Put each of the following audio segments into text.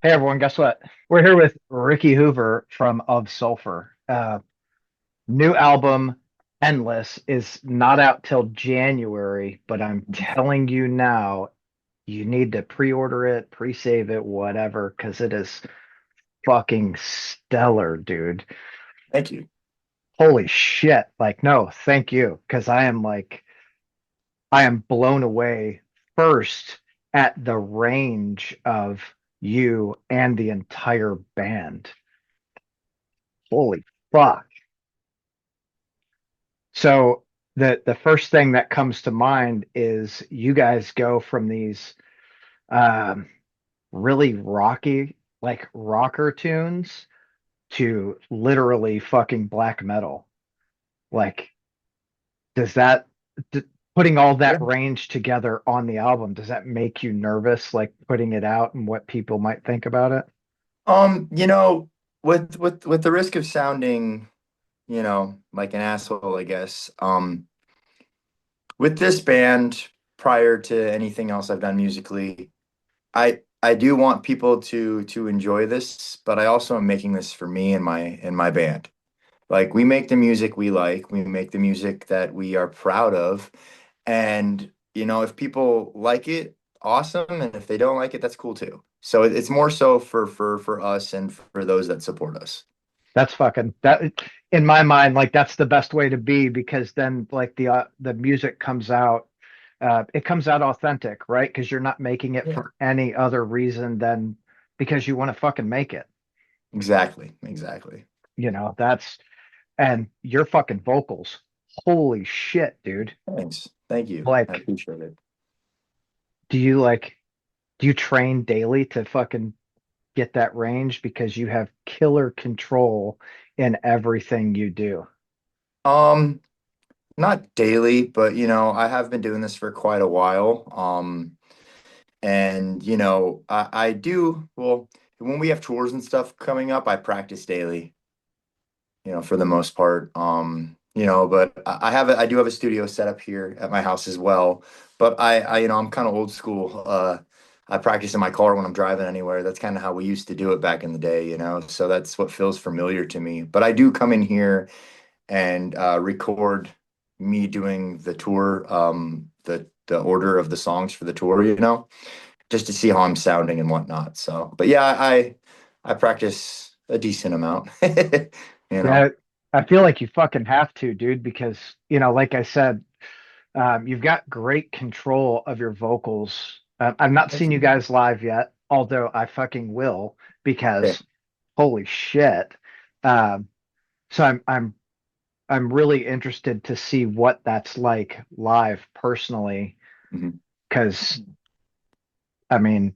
Hey everyone, guess what? We're here with Ricky Hoover from Of Sulfur. New album, Endless, is not out till January, but I'm telling you now, you need to pre-order it, pre-save it, whatever, because it is fucking stellar, dude. Thank you. Holy shit. Like, no, thank you, because I am blown away first at the range of you and the entire band. Holy fuck. So the first thing that comes to mind is you guys go from these um, really rocky, like rocker tunes to literally fucking black metal. Like, does that d putting all Yeah. that range together on the album, does that make you nervous, like putting it out and what people might think about it? You know, with the risk of sounding, like an asshole, I guess. With this band, prior to anything else I've done musically, I do want people to enjoy this, but I also am making this for me and my band. Like we make the music we like, we make the music that we are proud of, and if people like it, awesome, and if they don't like it, that's cool too. So it's more so for us and for those that support us. That's fucking that in my mind, like that's the best way to be because then like the music comes out it comes out authentic, right? Because you're not making it Yeah. for any other reason than because you want to fucking make it. Exactly, exactly. That's and your fucking vocals. Holy shit, dude. Thanks. Thank you. I Like, appreciate it. do you like do you train daily to fucking get that range because you have killer control in everything you do? Um, Not daily, but I have been doing this for quite a while. And I do well when we have tours and stuff coming up, I practice daily, for the most part. But I do have a studio set up here at my house as well. But I'm kind of old school. I practice in my car when I'm driving anywhere. That's kind of how we used to do it back in the day. So that's what feels familiar to me. But I do come in here and record me doing the tour, the order of the songs for the tour, just to see how I'm sounding and whatnot. So, but yeah, I practice a decent amount, you know. Yeah, I feel like you fucking have to, dude, because, like I said, you've got great control of your vocals. I've not Thank seen you you. guys live yet, although I fucking will Yeah. because holy shit. Um, so I'm really interested to see what that's like live personally, Mhm. because I mean,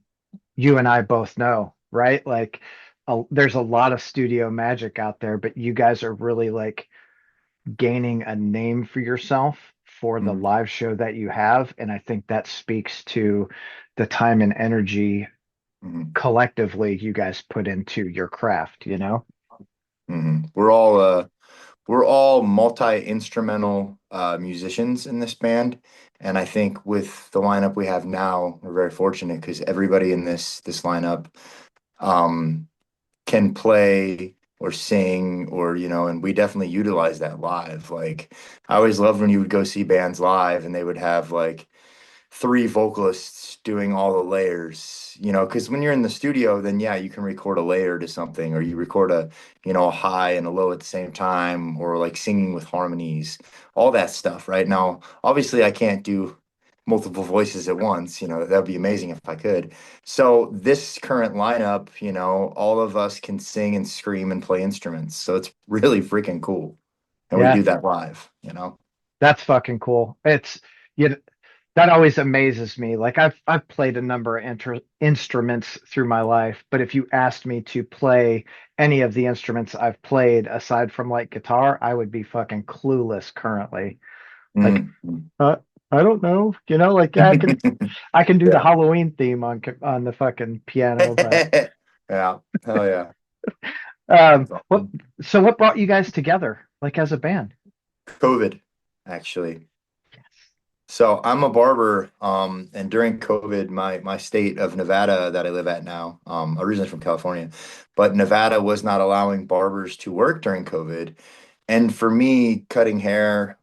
you and I both know, right? Like, there's a lot of studio magic out there, but you guys are really like gaining a name for yourself for the Mhm. live show that you have. And I think that speaks to the time and energy Mhm. collectively you guys put into your craft, you know? Mhm. We're all multi-instrumental musicians in this band, and I think with the lineup we have now, we're very fortunate because everybody in this lineup um, can play or sing or and we definitely utilize that live. Like I always loved when you would go see bands live and they would have like three vocalists doing all the layers, because when you're in the studio, then yeah, you can record a layer to something, or you record a high and a low at the same time, or like singing with harmonies, all that stuff. Right now, obviously, I can't do multiple voices at once, that'd be amazing if I could. So this current lineup, all of us can sing and scream and play instruments. So it's really freaking cool. And we Yeah, do that live. that's fucking cool. You know, that always amazes me. Like I've played a number of instruments through my life, but if you asked me to play any of the instruments I've played aside from like guitar, I would be fucking clueless currently. Like, Mhm. uh, I don't know, like I can do the Yeah. Halloween theme on the fucking piano, but Yeah. Hell yeah. um, That's what awesome. so what brought you guys together, like as a band? COVID, actually. So I'm a barber, and during COVID, my state of Nevada that I live at now, originally from California, but Nevada was not allowing barbers to work during COVID. And for me, cutting hair,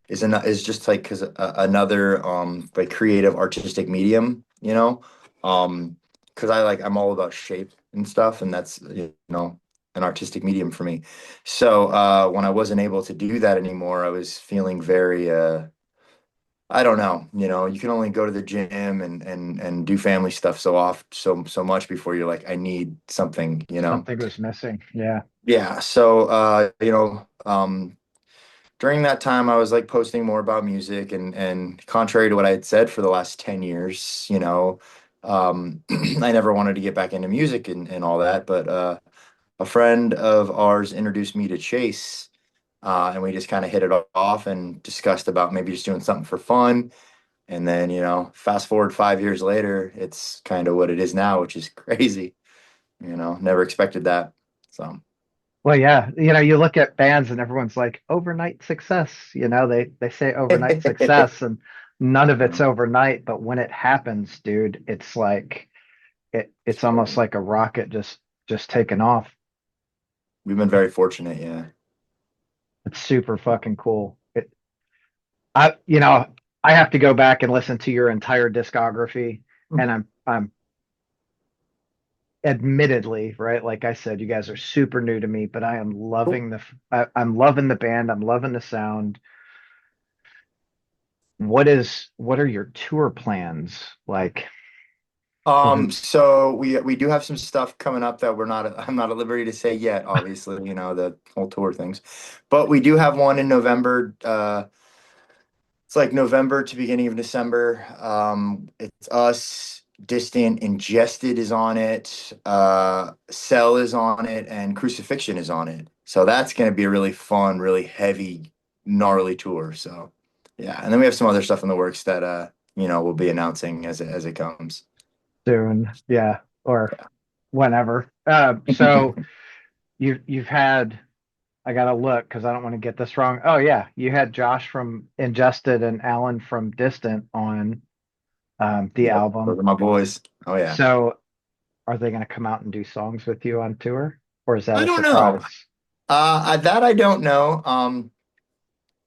is just like another like creative artistic medium, because I'm all about shape and stuff, and that's an artistic medium for me. So when I wasn't able to do that anymore, I was feeling very I don't know, you can only go to the gym and do family stuff so much before you're like, I need something. Something was missing. Yeah. Yeah. So during that time I was like posting more about music and contrary to what I had said for the last 10 years, I never wanted to get back into music and all that, but a friend of ours introduced me to Chase. And we just kind of hit it off and discussed about maybe just doing something for fun. And then, fast forward 5 years later, it's kind of what it is now, which is crazy. Never expected that. So, Well, yeah, you look at bands and everyone's like overnight success. They say overnight success and none of it's overnight, but when it happens, dude, it's like it's almost like a rocket just taking off. we've been very fortunate. Yeah. It's super fucking cool. I you know, I have to go back and listen to your entire discography and I'm admittedly, right, like I said, you guys are super new to me, but I am loving I'm loving the band, I'm loving the sound. What are your tour plans like? So we do have some stuff coming up that I'm not at liberty to say yet, obviously, the whole tour things. But we do have one in November. It's like November to beginning of December. It's us, Distant, Ingested is on it, Cell is on it, and Crucifixion is on it. So that's going to be a really fun, really heavy, gnarly tour. So yeah, and then we have some other stuff in the works that we'll be announcing as it comes. Soon, yeah, or Yeah. whenever. So you've had, I gotta look because I don't want to get this wrong. Oh yeah, you had Josh from Ingested and Alan from Distant on the Yep, those album. are my boys. Oh yeah. So are they gonna come out and do songs with you on tour, or is that I a don't know. surprise? That I don't know.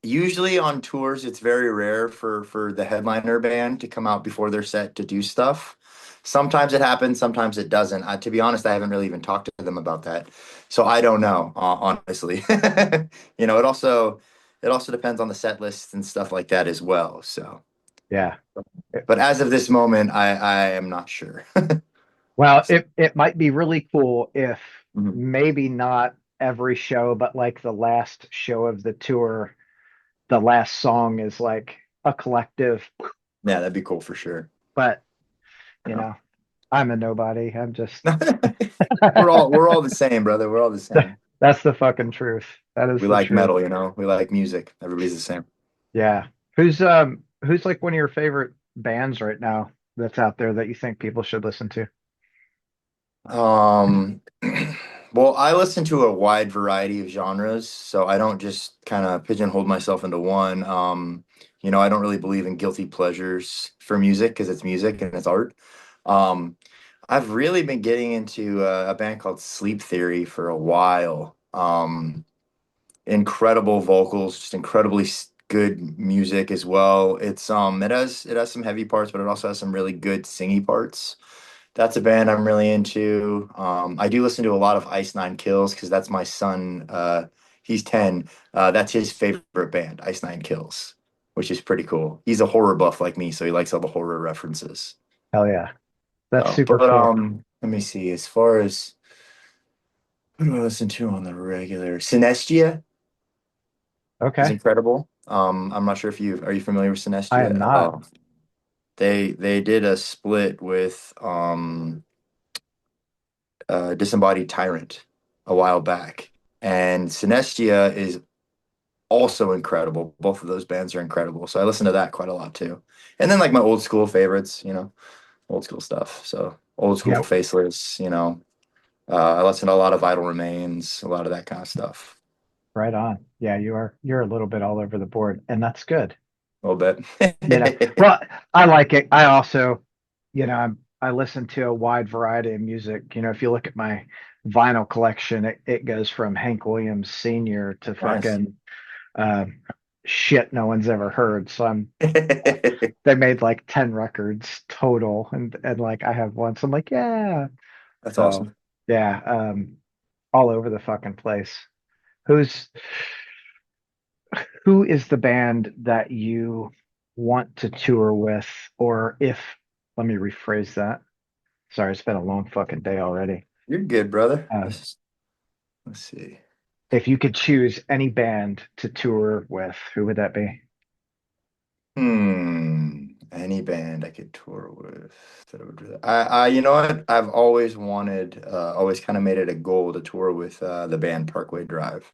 Usually on tours, it's very rare for the headliner band to come out before they're set to do stuff. Sometimes it happens, sometimes it doesn't. To be honest, I haven't really even talked to them about that, so I don't know, honestly. It also depends on the set lists and stuff like that as well. So, Yeah. but as of this moment, I am not sure. Well, So, it might be really cool if mhm. maybe not every show, but like the last show of the tour, the last song is like a collective. Yeah, that'd be cool for sure. But you know, I'm a nobody. I'm just We're all the same, brother. We're all the same. that's the fucking truth. That is We the like truth. metal, we like music. Everybody's the same. Yeah. Who's like one of your favorite bands right now that's out there that you think people should listen to? Um, well, I listen to a wide variety of genres, so I don't just kind of pigeonhole myself into one. I don't really believe in guilty pleasures for music because it's music and it's art. Um, I've really been getting into a band called Sleep Theory for a while. Incredible vocals, just incredibly good music as well. It has some heavy parts, but it also has some really good singy parts. That's a band I'm really into. I do listen to a lot of Ice Nine Kills because that's my son. He's 10. That's his favorite band, Ice Nine Kills, which is pretty cool. He's a horror buff like me, so he likes all the horror references. Hell yeah. That's Oh, super but cool. let me see. As far as who do I listen to on the regular? Synestia is Okay. incredible. I'm not sure if you are you familiar with I am Synestia? not. They did a split with Disembodied Tyrant a while back. And Synestia is also incredible. Both of those bands are incredible. So I listen to that quite a lot too. And then like my old school favorites, old school stuff. So old school Yep. Faceless, I listen to a lot of Vital Remains, a lot of that kind of stuff. Right on. Yeah, you're a little bit all over the board, and that's good. a little You know, bit. well, I like it. I also, I listen to a wide variety of music. If you look at my vinyl collection, it goes from Hank Williams Sr. to Nice. fucking uh, shit no one's ever heard. So they made like 10 records total, and like I have one. So I'm like, yeah. That's So awesome. yeah, all over the fucking place. Who's who is the band that you want to tour with, or if, let me rephrase that. Sorry, it's been a long fucking day already. You're good, brother. Uh, This is, let's see. if you could choose any band to tour with, who would that be? Any band I could tour with that I would do that. you know what? I've always wanted, always kind of made it a goal to tour with the band Parkway Drive.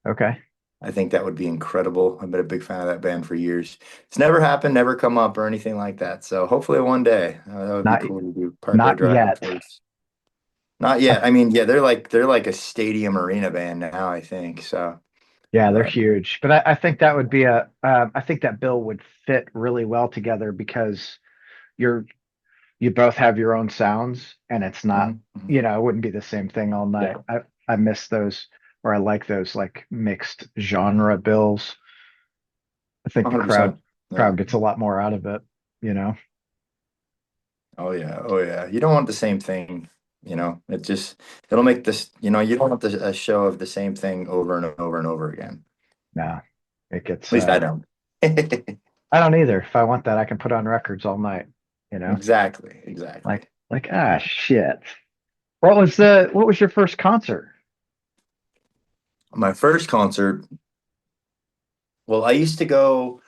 Okay. I think that would be incredible. I've been a big fan of that band for years. It's never happened, never come up or anything like that. So hopefully one day that would be Not cool to do Parkway not Drive in yet. place. Not I, yet. I mean, yeah, they're like a stadium arena band now, I think. So, yeah, they're but huge. But I think that would be I think that bill would fit really well together because you're you both have your own sounds and it's not, mhm, mhm. it wouldn't be the same thing all night. Yeah, I miss those, or I like those like mixed genre bills. I think the crowd 100%. Yeah. crowd gets a lot more out of it, you know. Oh yeah. Oh yeah. You don't want the same thing, It just it'll make this, you don't want a show of the same thing over and over and over again. No, it At gets least I don't. I don't either. If I want that, I can put on records all night, you know. Exactly. Exactly. Like shit. What was your first concert? My first concert, well, I used to go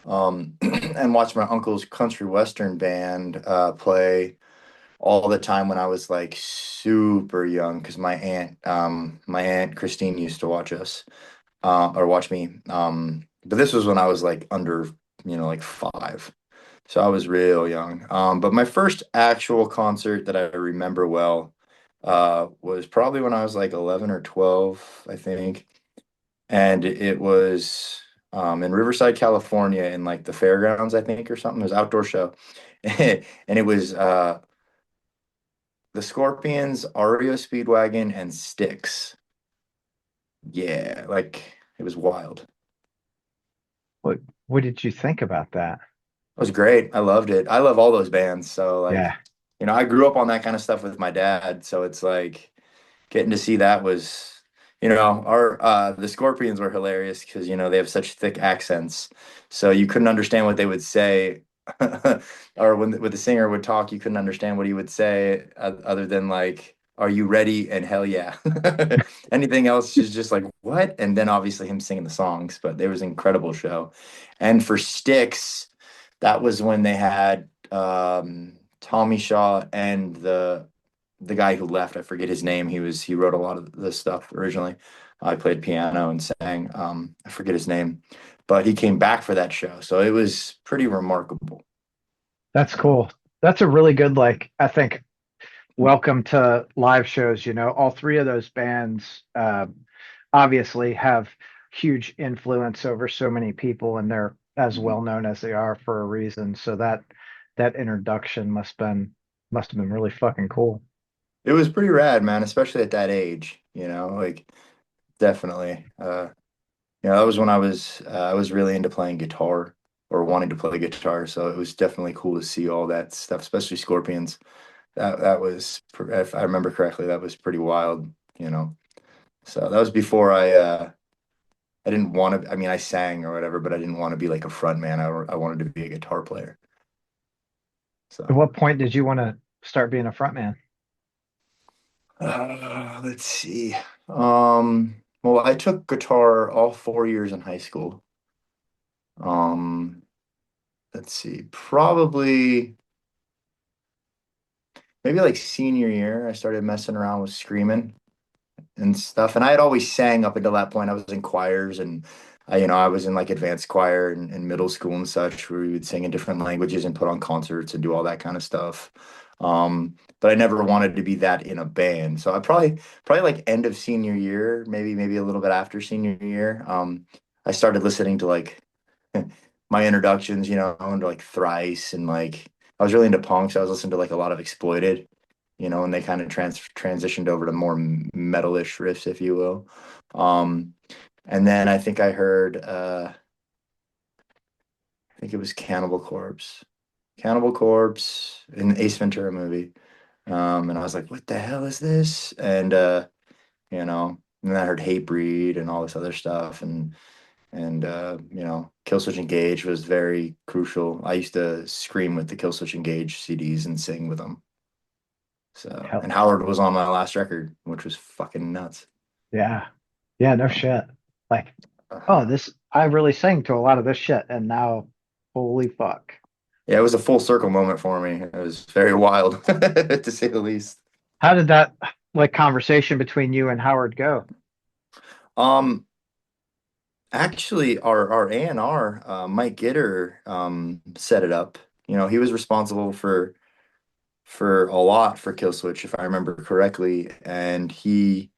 and watch my uncle's country western band play all the time when I was like super young because my aunt Christine used to watch us or watch me. But this was when I was like under, like 5. So I was real young. But my first actual concert that I remember well was probably when I was like 11 or 12, I think. And it was in Riverside, California, in like the fairgrounds, I think, or something. It was an outdoor show. And it was the Scorpions, REO Speedwagon, and Styx. Yeah, like it was wild. It What what did you think about that? was great. I loved it. I love all those bands. So Yeah. like, I grew up on that kind of stuff with my dad. So it's like getting to see that was, our the Scorpions were hilarious because they have such thick accents. So you couldn't understand what they would say. Or when the singer would talk, you couldn't understand what he would say other than like, "Are you ready?" and "Hell yeah." Anything else is just like, "What?" And then obviously him singing the songs, but there was an incredible show. And for Styx, that was when they had Tommy Shaw and the guy who left. I forget his name. He wrote a lot of this stuff originally. I played piano and sang. I forget his name, but he came back for that show, so it was pretty remarkable. That's So, cool. That's a really good, like, I think, welcome to live shows. All three of those bands obviously have huge influence over so many people, and they're as mhm. well known as they are for a reason. So that introduction must have been really fucking cool. It was pretty rad, man, especially at that age. Like definitely. That was when I was really into playing guitar or wanting to play guitar, so it was definitely cool to see all that stuff, especially Scorpions. That was, if I remember correctly, that was pretty wild. So that was before I didn't want to. I mean, I sang or whatever, but I didn't want to be like a front man. I wanted to be a guitar player. At So what point did you want to start being a frontman? let's see. Well, I took guitar all 4 years in high school. Um, let's see, probably maybe like senior year, I started messing around with screaming and stuff. And I had always sang up until that point. I was in choirs and I was in like advanced choir in middle school and such, where we would sing in different languages and put on concerts and do all that kind of stuff. But I never wanted to be that in a band. So I probably like end of senior year, maybe a little bit after senior year. I started listening to like my introductions, into like thrice and like I was really into punk, so I was listening to like a lot of Exploited, and they kind of transitioned over to more metalish riffs, if you will. Um, and then I think I heard, I think it was Cannibal Corpse, an Ace Ventura movie. And I was like, what the hell is this? And then I heard Hatebreed and all this other stuff, and Killswitch Engage was very crucial. I used to scream with the Killswitch Engage CDs and sing with them. So, Hell and Howard was on my last record, which was fucking nuts. yeah. Yeah, no shit. Like, oh, Uh, this I really sang to a lot of this shit, and now holy fuck. yeah, it was a full circle moment for me. It was very wild, to say the least. How did that like conversation between you and Howard go? Um, Actually, our A&R, Mike Gitter, set it up. He was responsible for a lot for Killswitch, if I remember correctly, and he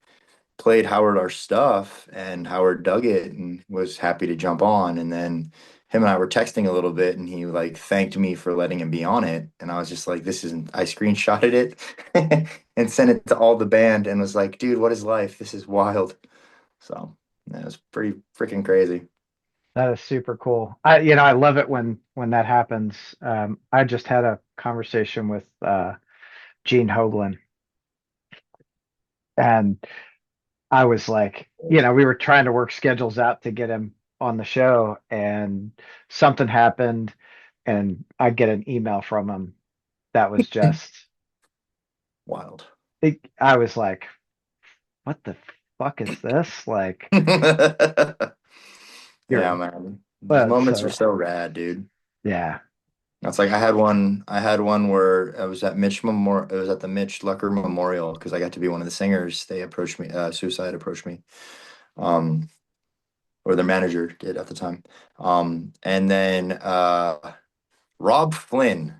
played Howard our stuff, and Howard dug it and was happy to jump on. And then him and I were texting a little bit, and he like thanked me for letting him be on it. And I was just like, "This isn't." I screenshotted it and sent it to all the band, and was like, "Dude, what is life? This is wild." So that was pretty freaking crazy. That is super cool. I love it when that happens. I just had a conversation with Gene Hoglan, and I was like, we were trying to work schedules out to get him on the show, and something happened, and I get an email from him that was just, Wild. I was like, what the fuck is this? Like, Yeah, you're, man. Those well, moments are so so rad, dude. yeah, That's like I had one where I was at it was at the Mitch Lucker Memorial because I got to be one of the singers. They approached me, Suicide approached me. Um, or their manager did at the time. And then Rob Flynn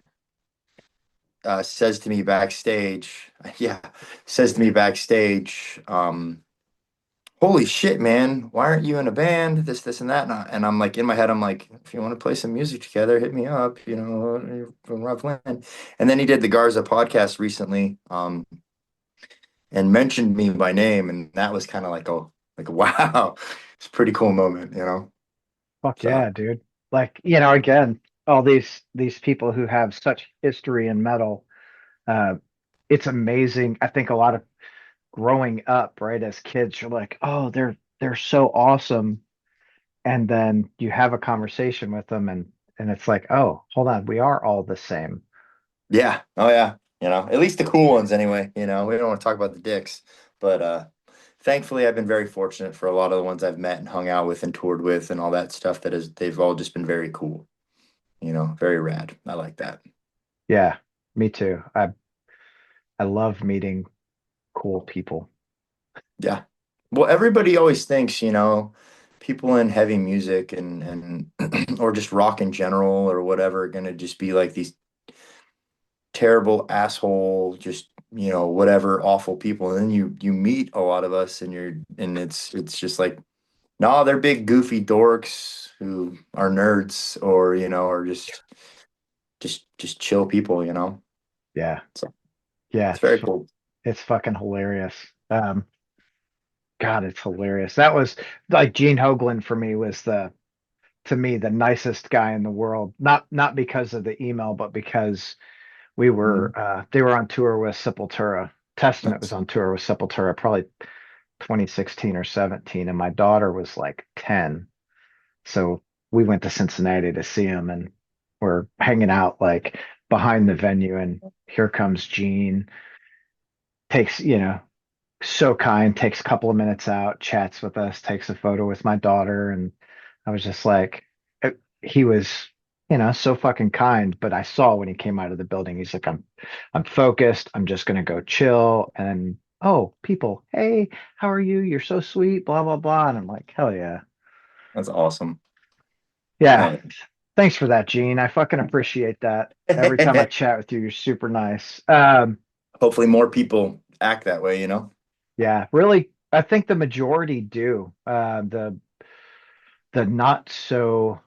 says to me backstage, yeah, says to me backstage, holy shit, man, why aren't you in a band? This, and that. And I'm like, in my head, I'm like, if you want to play some music together, hit me up, from Rob Flynn. And then he did the Garza podcast recently, and mentioned me by name. And that was kind of like, wow, it's a pretty cool moment. fuck So, yeah, dude. Like, again, all these people who have such history in metal, uh, it's amazing. I think a lot of growing up, right, as kids, you're like, oh, they're so awesome. And then you have a conversation with them and it's like, oh, hold on, we are all the same. yeah. Oh, yeah. At least the cool ones anyway. We don't want to talk about the dicks. But thankfully, I've been very fortunate for a lot of the ones I've met and hung out with and toured with and all that stuff they've all just been very cool. Very rad. I like that. Yeah, me too. I love meeting cool people. Yeah. Well, everybody always thinks, people in heavy music and or just rock in general or whatever are gonna just be like these terrible asshole, just whatever awful people. And then you meet a lot of us and it's just like, no, they're big goofy dorks who are nerds or or just chill people. Yeah. So Yeah, it's very cool. it's fucking hilarious. God, it's hilarious. That was like Gene Hoglan for me was to me the nicest guy in the world. Not because of the email, but because Mhm. they were on tour with Sepultura. Testament was Nice. on tour with Sepultura probably 2016 or 17, and my daughter was like 10. So we went to Cincinnati to see him, and we're hanging out like behind the venue, and here comes Gene, takes, so kind, takes a couple of minutes out, chats with us, takes a photo with my daughter, and I was just like, he was, so fucking kind. But I saw when he came out of the building, he's like, I'm focused. I'm just gonna go chill. And oh, people, hey, how are you? You're so sweet, blah blah blah. And I'm like, hell yeah, That's awesome. yeah. Hell Thanks for that, Gene. I fucking appreciate that. Every time I yeah. chat with you, you're super nice. Hopefully more people act that way. Yeah, really, I think the majority do. The not so.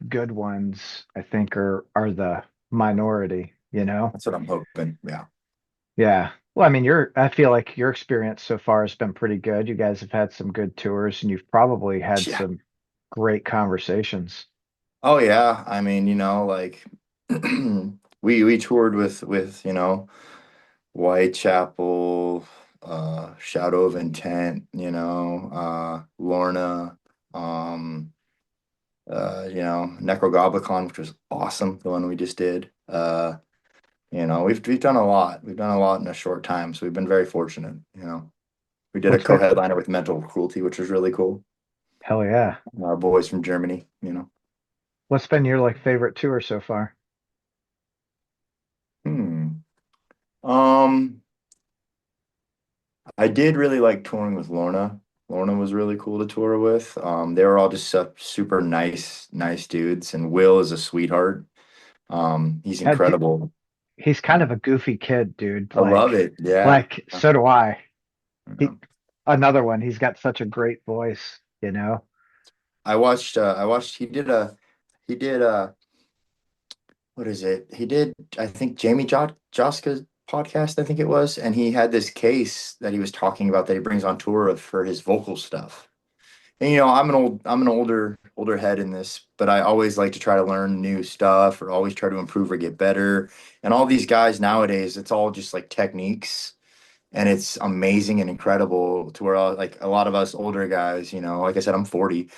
good ones, I think, are the minority, you know? That's what I'm hoping. Yeah. Yeah. Well, I mean, I feel like your experience so far has been pretty good. You guys have had some good tours and you've probably had Yeah. some great conversations. Oh yeah. I mean, like we toured with, Whitechapel, Shadow of Intent, Lorna, um, Necrogoblicon, which was awesome, the one we just did. We've done a lot. We've done a lot in a short time, so we've been very fortunate. We did a What's been, co-headliner with Mental Cruelty, which was really cool. hell yeah. Our boys from Germany. What's been your like favorite tour so far? Hmm. Um, I did really like touring with Lorna. Lorna was really cool to tour with. They were all just super nice dudes, and Will is a sweetheart. He's Yeah, incredible. he's kind of a goofy kid, dude. I love it. Yeah. Like so do I. Yeah. He, another one. He's got such a great voice, you know? I watched he did what is it? He did, I think, Jamie Joska's podcast, I think it was, and he had this case that he was talking about that he brings on tour for his vocal stuff. And I'm an older head in this, but I always like to try to learn new stuff or always try to improve or get better. And all these guys nowadays, it's all just like techniques, and it's amazing and incredible to where like a lot of us older guys, like I said, I'm 40.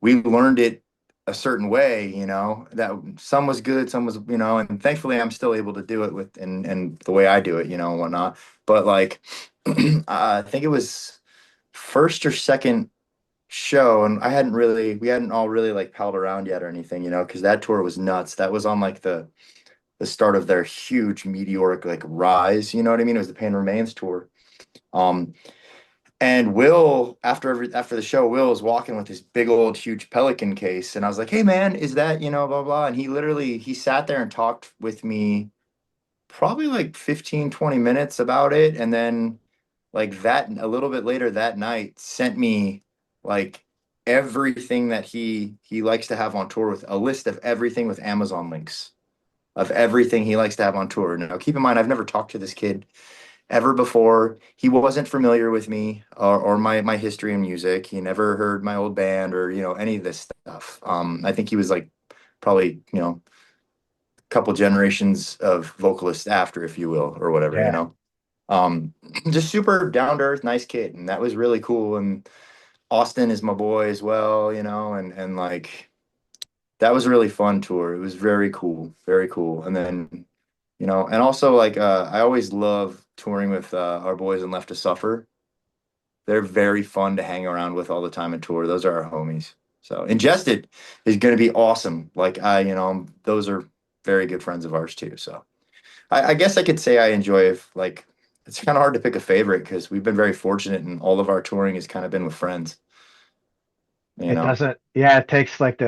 We learned it a certain way, that some was good, some was, and thankfully I'm still able to do it and the way I do it, and whatnot. But like, I think it was first or second show, and we hadn't all really like palled around yet or anything, because that tour was nuts. That was on like the start of their huge meteoric like rise, you know what I mean? It was the Pain Remains tour. Um, and Will, after the show, Will was walking with his big old huge Pelican case, and I was like, "Hey man, is that blah blah?" And he sat there and talked with me probably like 15, 20 minutes about it, and then like that a little bit later that night sent me like everything that he likes to have on tour, with a list of everything with Amazon links of everything he likes to have on tour. Now, keep in mind, I've never talked to this kid ever before. He wasn't familiar with me or my history in music. He never heard my old band or any of this stuff. I think he was like probably a couple generations of vocalists after, if you will, or whatever. Yeah. Um, just super down to earth, nice kid, and that was really cool. And Austin is my boy as well, and like that was a really fun tour. It was very cool, very cool. And then, and also like I always love touring with our boys in Left to Suffer. They're very fun to hang around with all the time and tour. Those are our homies. So Ingested is going to be awesome. Like those are very good friends of ours too. So I guess I could say I enjoy like it's kind of hard to pick a favorite because we've been very fortunate and all of our touring has kind of been with friends, you It know? doesn't, yeah, it takes like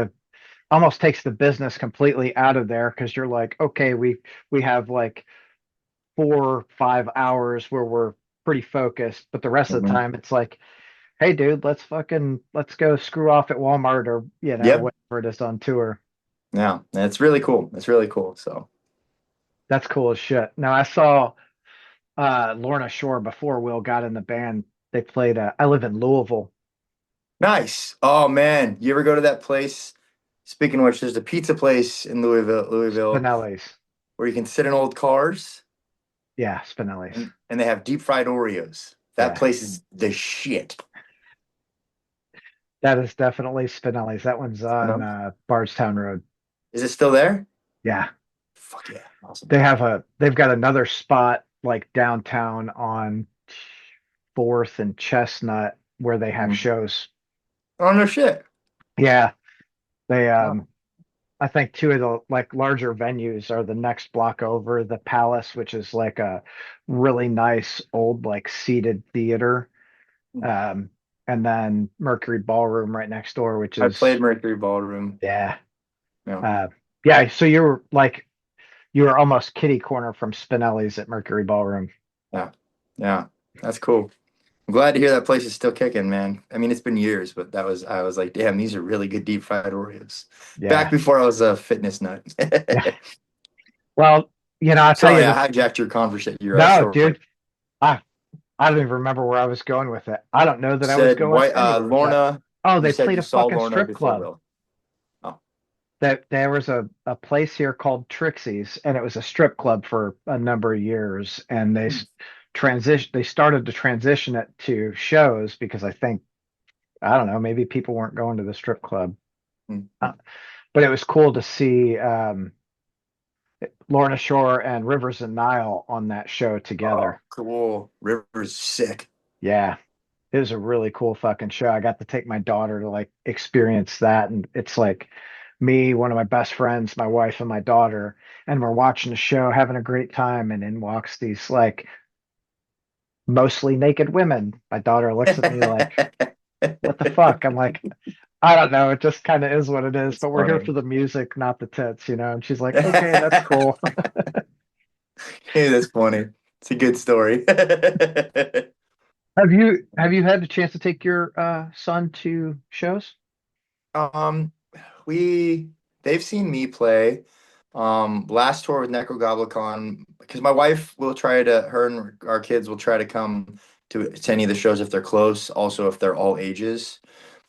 almost takes the business completely out of there because you're like, okay, we have like 4 5 hours where we're pretty focused, but the rest of the Mhm. time it's like, hey dude, let's go screw off at Walmart or Yep. whatever it is on tour. Yeah. It's really cool. It's really cool. So That's cool as shit. Now I saw Lorna Shore before Will got in the band. They played I live in Louisville, nice. Oh man, you ever go to that place? Speaking of which, there's a pizza place in Louisville Spinelli's. where you can sit in old cars Yeah, Spinelli's. and they have deep fried Oreos. That Yeah. place is the shit. That is definitely Spinelli's. That one's on No? Bardstown Road. Is it still there? Yeah. Fuck yeah. Awesome. They've got another spot like downtown on Fourth and Chestnut where they have Mhm. shows. Oh no shit. Yeah. They Oh. I think two of the like larger venues are the next block over, the Palace, which is like a really nice old like seated theater. Um and then Mercury Ballroom right next door, which I played is Mercury Ballroom. yeah. Yeah. Uh yeah, so you were almost kitty corner from Spinelli's at Mercury Ballroom. Yeah. Yeah. That's cool. I'm glad to hear that place is still kicking, man. I mean, it's been years, but I was like, damn, these are really good deep fried Oreos. Back Yeah. before I was a fitness nut. Yeah. Well, I'll tell you Sorry, I this. hijacked your conversation, your No, story. dude, I I don't even remember where I was going with it. I don't know that I was Said going White anywhere with that. Lorna. Oh, You they said played you a saw fucking Lorna strip before club. Will. Oh, That there was a place here called Trixie's, and it was a strip club for a number of years, and hmm, they started to transition it to shows because I don't know, maybe people weren't going to the strip club. hmm, Uh, hmm. but it was cool to see Lorna Shore and Rivers and Nile on that show Oh, together. cool. River's sick. Yeah, it was a really cool fucking show. I got to take my daughter to like experience that, and it's like me, one of my best friends, my wife, and my daughter, and we're watching the show, having a great time, and in walks these like mostly naked women. My daughter looks at me like, "What the fuck?" I'm like, "I don't know. It just kind of is what it is, It's but we're here funny. for the music, not the tits, you know?" And she's like, "Okay, that's cool." Hey, that's funny. It's a good story. Have you had the chance to take your son to shows? Um, we they've seen me play. Last tour with Necrogoblicon, because my wife will try to, her and our kids will try to come to any of the shows if they're close. Also, if they're all ages.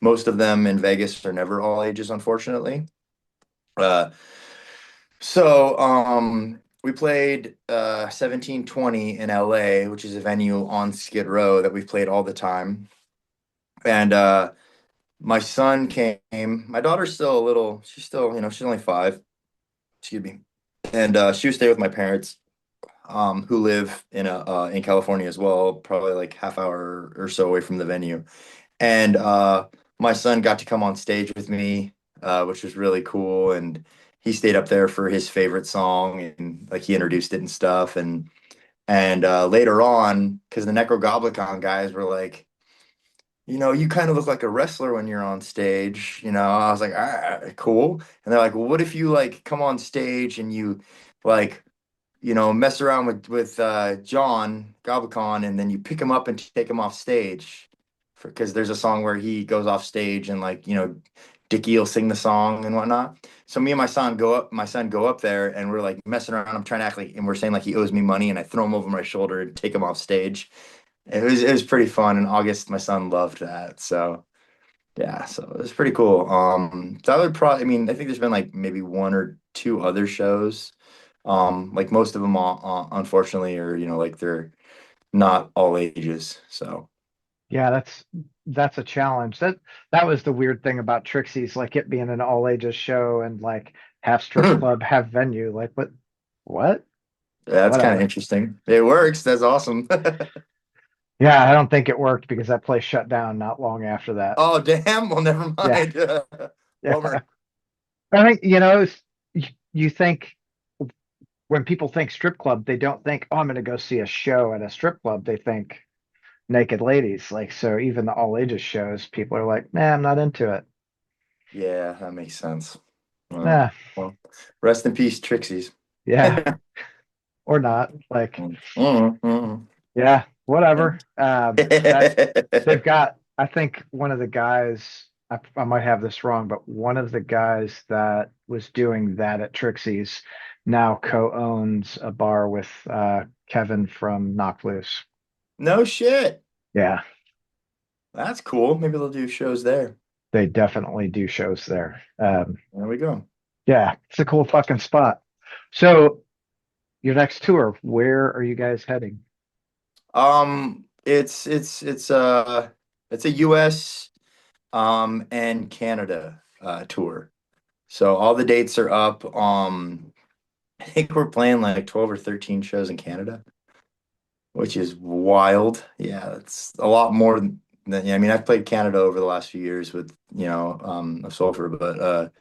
Most of them in Vegas are never all ages, unfortunately. Uh, we played 1720 in LA, which is a venue on Skid Row that we've played all the time. And my son came. My daughter's still a little, she's still, she's only 5. Excuse me. And she was staying with my parents, who live in California as well, probably like half hour or so away from the venue. And my son got to come on stage with me, which was really cool. And he stayed up there for his favorite song, and like he introduced it and stuff. And later on, because the Necrogoblicon guys were like, you kind of look like a wrestler when you're on stage. I was like, ah, cool. And they're like, well, what if you like come on stage and you like, mess around with John Goblicon, and then you pick him up and take him off stage, because there's a song where he goes off stage and like, Dickie will sing the song and whatnot. So me and my son go up there, and we're like messing around. I'm trying to act like, and we're saying like he owes me money, and I throw him over my shoulder and take him off stage. It was pretty fun. In August, my son loved that. So yeah, so it was pretty cool. So I would probably, I mean, I think there's been like maybe one or two other shows. Like most of them, unfortunately, are like they're not all ages. So Yeah, that's a challenge. That was the weird thing about Trixie's, like it being an all ages show and like half strip yeah, club, half venue. Like what? that's kind of Whatever. interesting. It works. That's awesome. Yeah, I don't think it worked because that place shut down not long after that. Oh, damn. Well, never Yeah, mind. yeah. Bummer. I think, you think when people think strip club, they don't think, oh, I'm going to go see a show at a strip club. They think naked ladies. Like, so even the all ages shows, people are like, nah, I'm not into it. Yeah, that makes sense. Nah, Well, rest in peace, Trixies. yeah, or not. Like, Mhm. yeah, whatever. That they've Mhm. got, I think one of the guys, I might have this wrong, but one of the guys that was doing that at Trixie's now co-owns a bar with Kevin from Knocked Loose. No shit. Yeah, That's cool. Maybe they'll do shows there. they definitely do shows there. There we go. Yeah, it's a cool fucking spot. So your next tour, where are you guys heading? It's a US and Canada tour. So all the dates are up. I think we're playing like 12 or 13 shows in Canada, which is wild. Yeah, it's a lot more than, yeah, I mean, I've played Canada over the last few years with, of Sulfur, but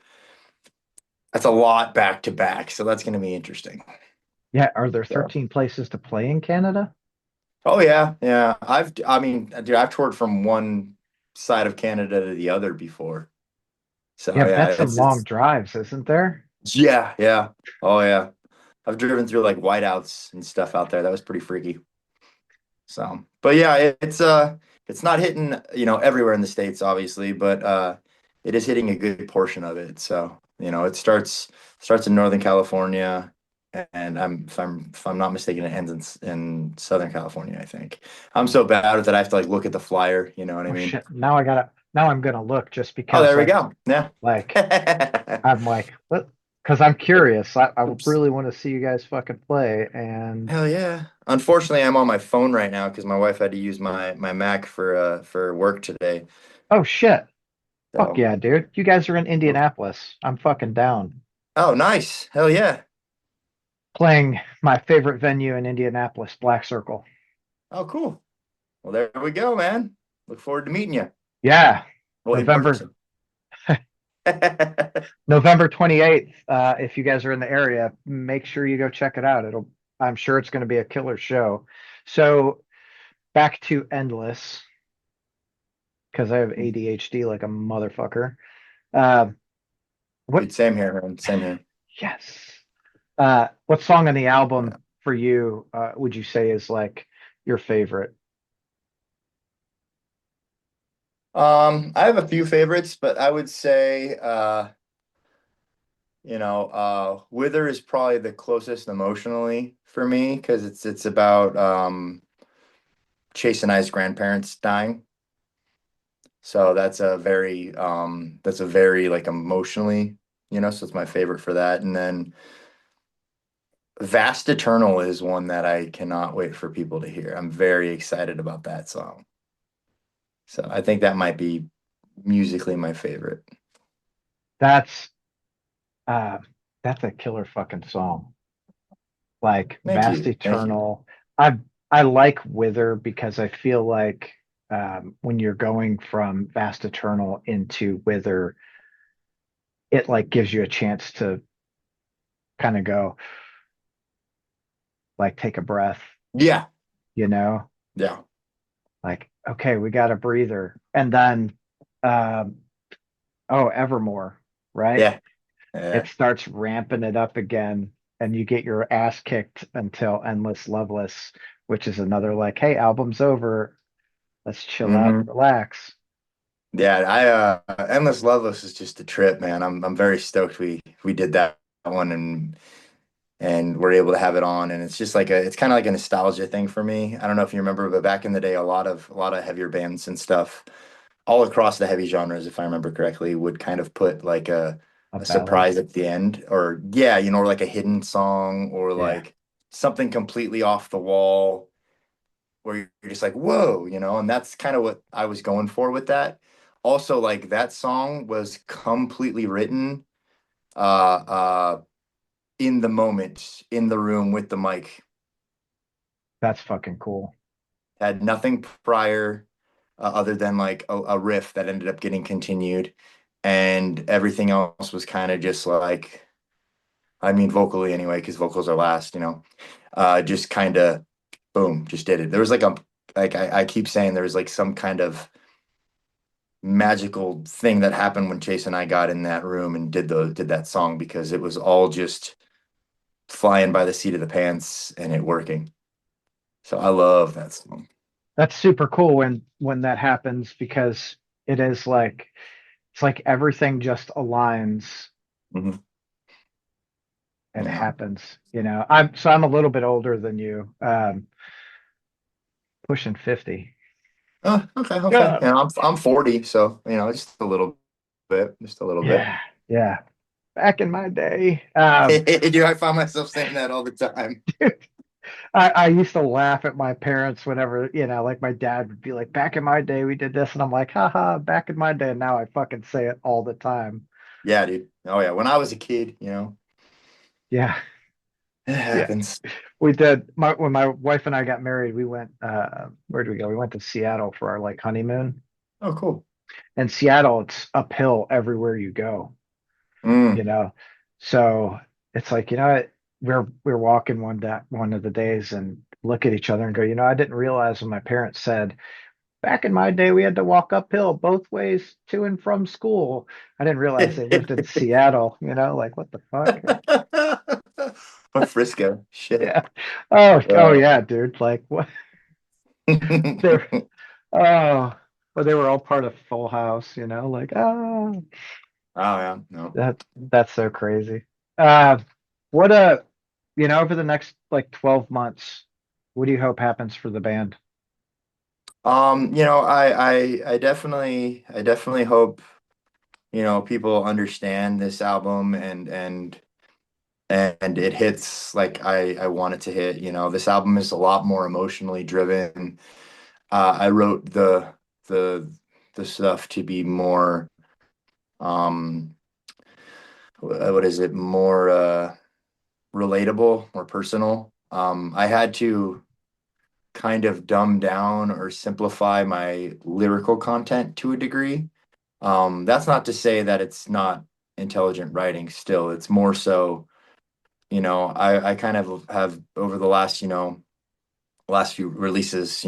that's a lot back to back. So that's gonna be interesting. Yeah, are there So 13 places to play in Canada? oh yeah, yeah. I mean, dude, I've toured from one side of Canada to the other before. So Yeah, but yeah, that's some long it's drives, isn't there? yeah, yeah. Oh yeah. I've driven through like whiteouts and stuff out there. That was pretty freaky. So, but yeah, it's not hitting, everywhere in the States, obviously, but it is hitting a good portion of it. So, it starts in Northern California, and if I'm not mistaken, it ends in Southern California, I think. I'm so bad with it, I have to like look at the flyer, you know what I Oh mean? shit. Now I'm gonna look just Oh, because there we go. Yeah. like I'm like, what? Because I'm curious. I Oops. really want to see you guys fucking play. And Hell yeah. Unfortunately, I'm on my phone right now because my wife had to use my Mac for work today. oh shit. Fuck So, yeah, dude. You guys are in Indianapolis. I'm fucking down. oh, nice. Hell yeah. Playing my favorite venue in Indianapolis, Black Circle. Oh, cool. Well, there we go, man. Look forward to meeting you. Yeah. Well, in November person. November 28th. If you guys are in the area, make sure you go check it out. I'm sure it's going to be a killer show. So back to Endless, because I have ADHD like a motherfucker. Uh, what? Dude, same here, man. Same here. Yes. What song on the Yeah. album for you would you say is like your favorite? I have a few favorites, but I would say, Wither is probably the closest emotionally for me because it's about Chase and I's grandparents dying. So that's a very like emotionally, so it's my favorite for that. And then Vast Eternal is one that I cannot wait for people to hear. I'm very excited about that song. So I think that might be musically my favorite. That's uh, that's a killer fucking song. Like Thank Vast you. Thank you. Eternal. I like Wither because I feel like when you're going from Vast Eternal into Wither, it like gives you a chance to kind of go like take a breath, Yeah. you know, Yeah. like okay, we got a breather, and then um, oh, Evermore, right? Yeah. It Yeah. starts ramping it up again, and you get your ass kicked until Endless Loveless, which is another like, hey, album's over. Let's chill out and Hmm. relax. Yeah. Endless Loveless is just a trip, man. I'm very stoked we did that one and we're able to have it on. And it's just it's kind of like a nostalgia thing for me. I don't know if you remember, but back in the day, a lot of heavier bands and stuff all across the heavy genres, if I remember correctly, would kind of put like A a ballad. surprise at the end, or yeah, or like a hidden song, or Yeah, like something completely off the wall, where you're just like, whoa, and that's kind of what I was going for with that. Also, like that song was completely written uh in the moment, in the room with the mic. that's fucking cool. Had nothing prior other than like a riff that ended up getting continued, and everything else was kind of just like, I mean, vocally anyway, because vocals are last, just kind of boom, just did it. There was like I keep saying there was like some kind of magical thing that happened when Chase and I got in that room and did that song because it was all just flying by the seat of the pants and it working. So I love that song. That's super cool when that happens because it is like it's like everything just aligns Mhm. and Yeah. happens. I'm a little bit older than you, pushing 50. Oh, okay, okay. God. Yeah, I'm 40, so just a little bit, just a little bit. Yeah, yeah. Back in my day, Dude, I find myself saying that all the time. I used to laugh at my parents whenever, like my dad would be like, back in my day, we did this. And I'm like, haha, back in my day. And now I fucking say it all the time. Yeah, dude. Oh yeah, when I was a kid, Yeah. it Yeah. happens. We did. When my wife and I got married, we went, where did we go? We went to Seattle for our like honeymoon. Oh, cool. And Seattle, it's uphill everywhere you go, you Mm. know? So it's like, we're walking one of the days and look at each other and go, I didn't realize when my parents said, back in my day, we had to walk uphill both ways to and from school. I didn't realize they lived in Seattle, like what the fuck? Or Frisco. Shit. Yeah. Oh Uh, yeah, dude. Like what? They're oh, but they were all part of Full House, like Oh yeah, no. that's so crazy. What over the next like 12 months, what do you hope happens for the band? I definitely hope, people understand this album and it hits like I want it to hit. This album is a lot more emotionally driven. I wrote the the stuff to be more um what is it, more relatable, more personal. I had to kind of dumb down or simplify my lyrical content to a degree. That's not to say that it's not intelligent writing still. It's more so, I kind of have over the last few releases,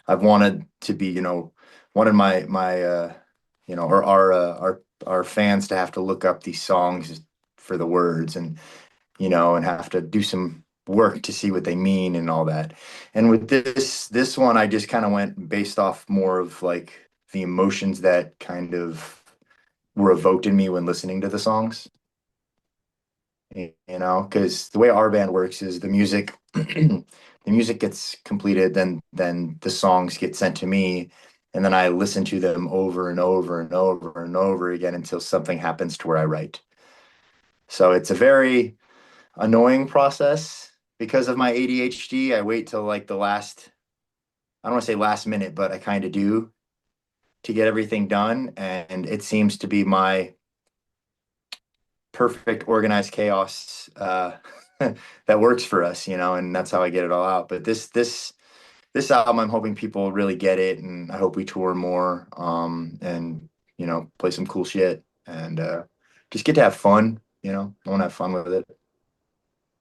I've wanted to be, wanted or our fans to have to look up these songs for the words and have to do some work to see what they mean and all that. And with this one, I just kind of went based off more of like the emotions that kind of were evoked in me when listening to the songs. Because the way our band works is the music, the music gets completed, then the songs get sent to me, and then I listen to them over and over and over and over again until something happens to where I write. So it's a very annoying process because of my ADHD. I wait till like the last, I don't want to say last minute, but I kind of do to get everything done. And it seems to be my perfect organized chaos that works for us, and that's how I get it all out. But this album, I'm hoping people really get it, and I hope we tour more, and play some cool shit and just get to have fun. I want to have fun with it.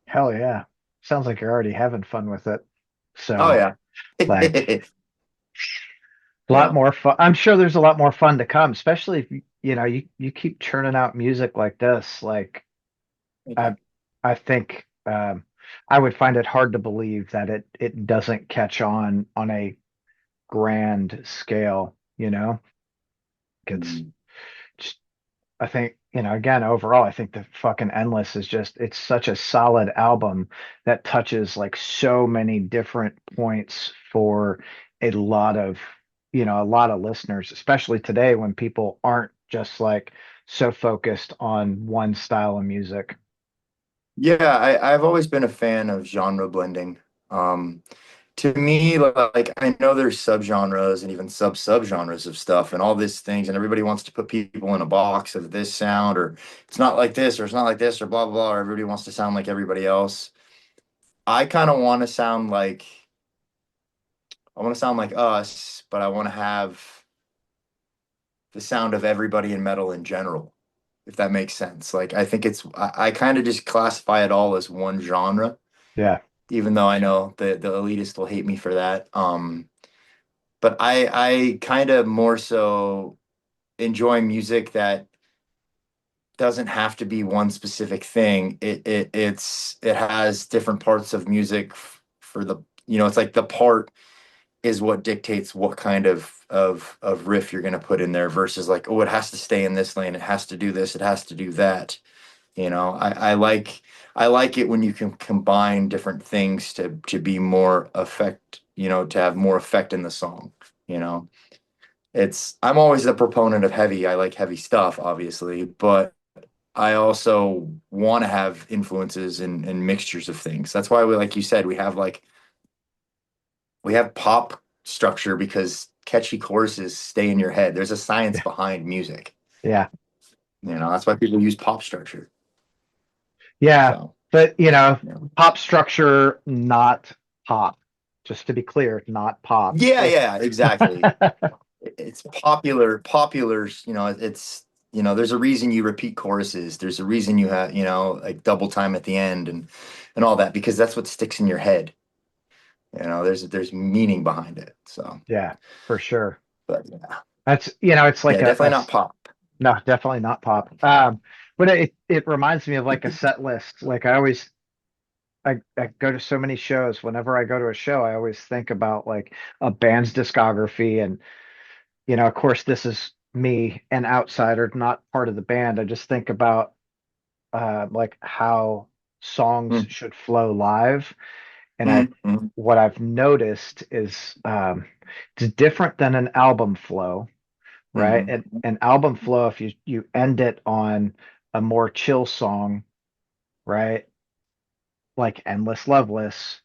Hell yeah. Sounds like you're already having fun with it. Oh So, yeah. like a lot Yeah. more fun. I'm sure there's a lot more fun to come, especially if you keep churning out music like this. Like Thank I you. I think I would find it hard to believe that it doesn't catch on a grand scale, It's Mm. just I think, again, overall, I think the fucking Endless is it's such a solid album that touches like so many different points for a lot of, a lot of listeners, especially today when people aren't just like so focused on one style of music. Yeah, I've always been a fan of genre blending. Um, to me, like I know there's subgenres and even subgenres of stuff and all these things, and everybody wants to put people in a box of this sound or it's not like this or it's not like this or blah blah blah, or everybody wants to sound like everybody else. I kind of want to sound like I want to sound like us, but I want to have the sound of everybody in metal in general, if that makes sense. Like I think I kind of just classify it all as one genre, Yeah. even though I know the elitist will hate me for that. But I kind of more so enjoy music that doesn't have to be one specific thing. It has different parts of music for the it's like the part is what dictates what kind of riff you're going to put in there versus like, oh, it has to stay in this lane, it has to do this, it has to do that. I like it when you can combine different things to be more effect, to have more effect in the song. You know, I'm always a proponent of heavy. I like heavy stuff, obviously, but I also want to have influences and mixtures of things. That's why like you said, we have pop structure because catchy choruses stay in your head. There's a science Yeah. behind music. Yeah. That's why people use pop structure. Yeah. So, But, yeah. pop structure, not pop. Just to be clear, not pop. Yeah, yeah, exactly. It's popular, there's a reason you repeat choruses. There's a reason you have, like double time at the end and all that because that's what sticks in your head. There's meaning behind it. So, Yeah, for sure. but yeah, That's, it's yeah, like definitely not pop. no, definitely not pop. But it reminds me of like a set list. Like I go to so many shows. Whenever I go to a show, I always think about like a band's discography. And, of course, this is me, an outsider, not part of the band. I just think about like how songs Mm, should flow live. And mm, mm, what I've noticed is it's different than an album flow, right? mm, An album flow, if you end it on a more chill song, right? Like Endless Loveless,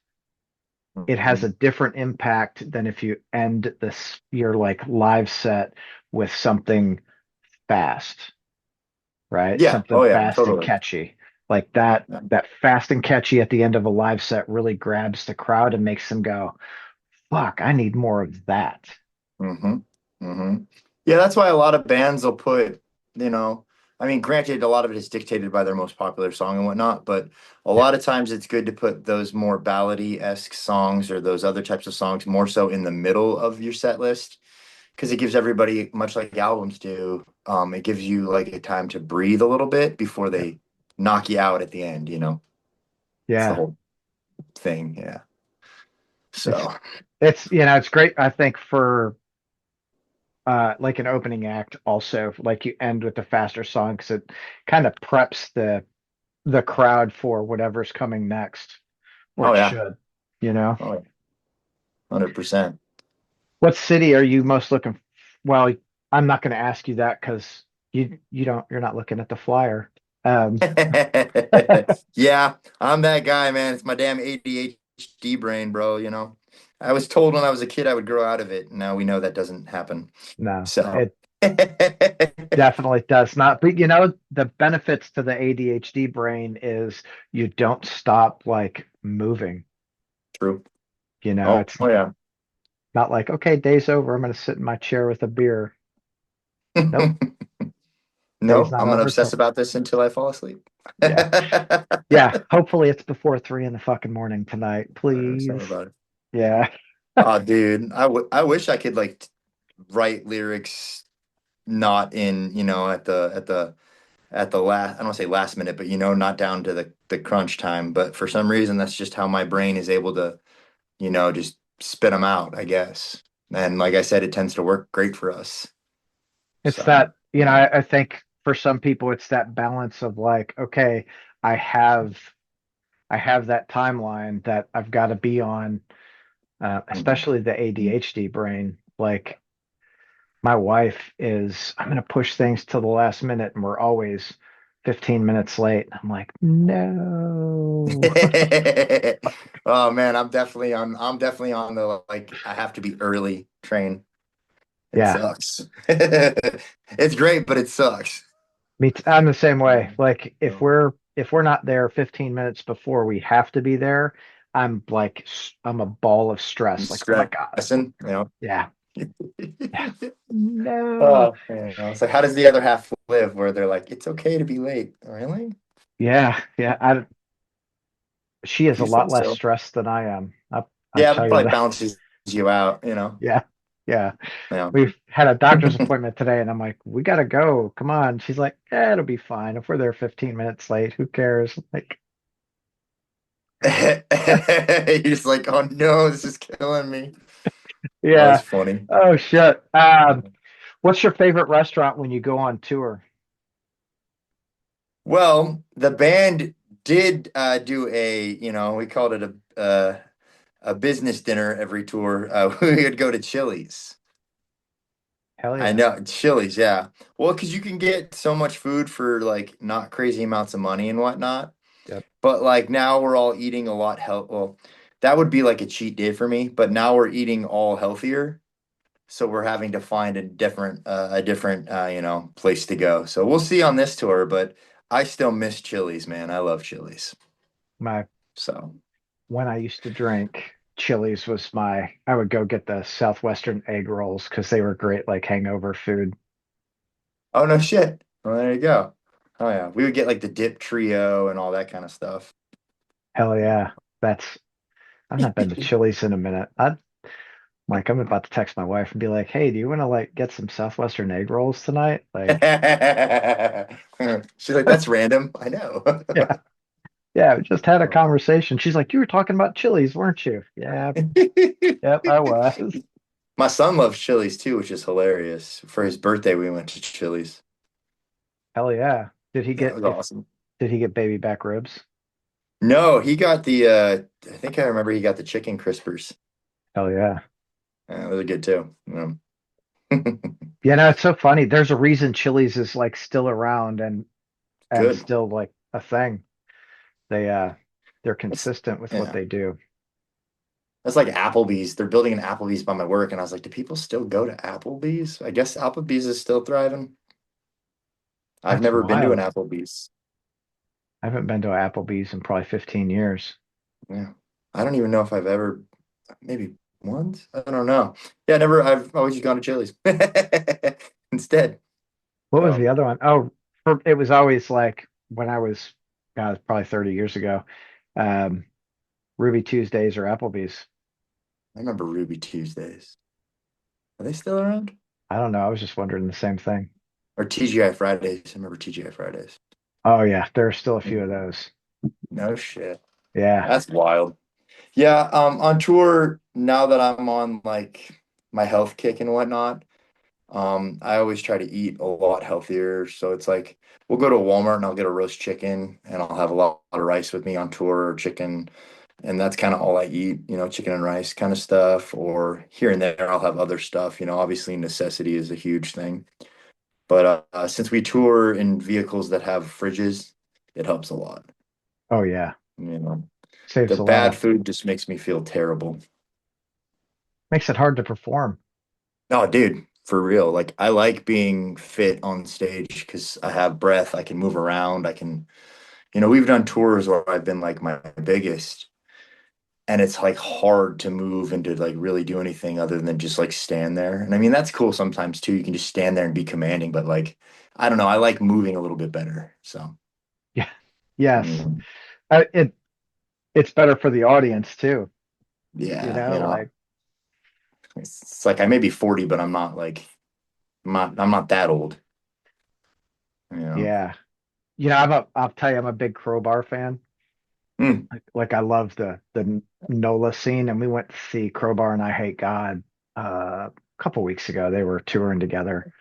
it has mm. a different impact than if you end this your like live set with something fast, right? Yeah. Something Oh yeah. fast and Totally. catchy. Like that fast and catchy at the end of a live set really grabs the crowd and makes them go, fuck, I need more of that. Hmm. Hmm. Yeah, that's why a lot of bands will put, you know, I mean, granted, a lot of it is dictated by their most popular song and whatnot, but a Yeah. lot of times it's good to put those more ballady-esque songs or those other types of songs more so in the middle of your set list because it gives everybody, much like albums do, it gives you like a time to breathe a little bit before Yeah. they knock you out at the end, you know? It's the Yeah. whole thing, yeah. It's So, it's great, I think, for like an opening act also, like you end with the faster song because it kind of preps the crowd for whatever's coming next, or oh it yeah, should, you know. oh yeah, 100%. What city are you most looking? Well, I'm not going to ask you that because you're not looking at the flyer. Um, Yeah, I'm that guy, man. It's my damn ADHD brain, bro, you know. I was told when I was a kid I would grow out of it. Now we know that doesn't happen. no, So, it definitely does not. But the benefits to the ADHD brain is you don't stop like moving. true. Oh, It's oh yeah. not like, okay, day's over. I'm going to sit in my chair with a beer. Nope, day's No, not I'm gonna over obsess till, about this until I fall asleep. yeah. Yeah. Hopefully it's before 3 in the fucking morning tonight, Tell please. me about it. Yeah. Oh, dude, I wish I could like write lyrics not in, at the last, I don't want to say last minute, but not down to the crunch time. But for some reason, that's just how my brain is able to, just spit them out, I guess. And like I said, it tends to work great for us. It's So, that, I think for some people it's that balance of like, okay, I have I have that timeline that I've got to be on, mhm. especially the ADHD brain. Like my wife is, I'm going to push things to the last minute and we're always 15 minutes late. I'm like, no. Oh man, I'm definitely on the like I have to be early train. It Yeah, sucks. It's great, but it sucks. I'm the same way. Um, Like so if we're not there 15 minutes before we have to be there, I'm like I'm a ball of you stress. Like, oh my God. stressing, you know. Yeah. Yeah. No. Oh, it's like how does the other half live where they're like, it's okay to be late? Really? Yeah. Yeah. She is If a you say lot less so. stressed than I am. I Yeah, tell it you probably that. balances you out. Yeah. Yeah. Yeah. We've had a doctor's appointment today and I'm like, we gotta go. Come on. She's like, it'll be fine. If we're there 15 minutes late, who cares? Like, You're just like, oh no, this is killing me. Oh, that's yeah. funny. Oh shit. What's your favorite restaurant when you go on tour? Well, the band did do we called it a business dinner every tour. We would go to Chili's. Hell I yeah. know, Chili's, yeah. Well, because you can get so much food for like not crazy amounts of money and whatnot. Yep. But like now we're all eating a lot Well, that would be like a cheat day for me. But now we're eating all healthier, so we're having to find a different place to go. So we'll see on this tour. But I still miss Chili's, man. I love Chili's. My So, When I used to drink, Chili's was I would go get the Southwestern egg rolls because they were great, like hangover food. oh no shit. Well, there you go. Oh yeah, we would get like the dip trio and all that kind of stuff. Hell yeah. That's, I've not been to Chili's in a minute. I'm about to text my wife and be like, hey, do you want to like get some Southwestern egg rolls tonight? Like, She's like, that's random. I know. yeah. Yeah, we just had a conversation. She's like, "You were talking about Chili's, weren't you?" Yeah, yep, I was. My son loves Chili's too, which is hilarious. For his birthday, we went to Chili's. Hell yeah. Did he Yeah, it get was if awesome. did he get baby back ribs? No, he got the I think I remember he got the chicken crispers. Hell yeah. Those are good too. Yeah, no, it's so funny. There's a reason Chili's is like still around and Good. still like a thing. They they're That's consistent with what yeah. they do. That's like Applebee's. They're building an Applebee's by my work, and I was like, do people still go to Applebee's? I guess Applebee's is still thriving. I've That's never been to an wild. Applebee's. I haven't been to Applebee's in probably 15 years. Yeah. I don't even know if I've ever, maybe once. I don't know. Yeah, never. I've always just gone to Chili's instead. What was the So other one? Oh, it was always like when I was, God, it was probably 30 years ago. Um, Ruby Tuesdays or Applebee's. I remember Ruby Tuesdays. Are they still around? I don't know. I was just wondering the same thing. Or TGI Fridays. I remember TGI Fridays. Oh yeah, there are still a few of Mm. those. No shit. Yeah. That's wild. Yeah, on tour now that I'm on like my health kick and whatnot, I always try to eat a lot healthier. So it's like we'll go to Walmart and I'll get a roast chicken and I'll have a lot of rice with me on tour or chicken. And that's kind of all I eat, chicken and rice kind of stuff. Or here and there, I'll have other stuff. Obviously necessity is a huge thing. But since we tour in vehicles that have fridges, it helps a lot. Oh yeah. You know, the Saves a lot bad of, food just makes me feel terrible. makes it hard to perform. No, dude, for real. Like I like being fit on stage because I have breath, I can move around, I can, we've done tours where I've been like my biggest, and it's like hard to move and to like really do anything other than just like stand there. And I mean, that's cool sometimes too. You can just stand there and be commanding, but like, I don't know, I like moving a little bit better. So, Yeah. Yes. mm, It it's better for the audience too. You yeah, know, like it's like I may be 40, but I'm not that old, you know. yeah. I'll tell you, I'm a big Crowbar fan. Mm, Like I love the NOLA scene, and we went to see Crowbar and I Hate God a couple weeks ago. They were touring together.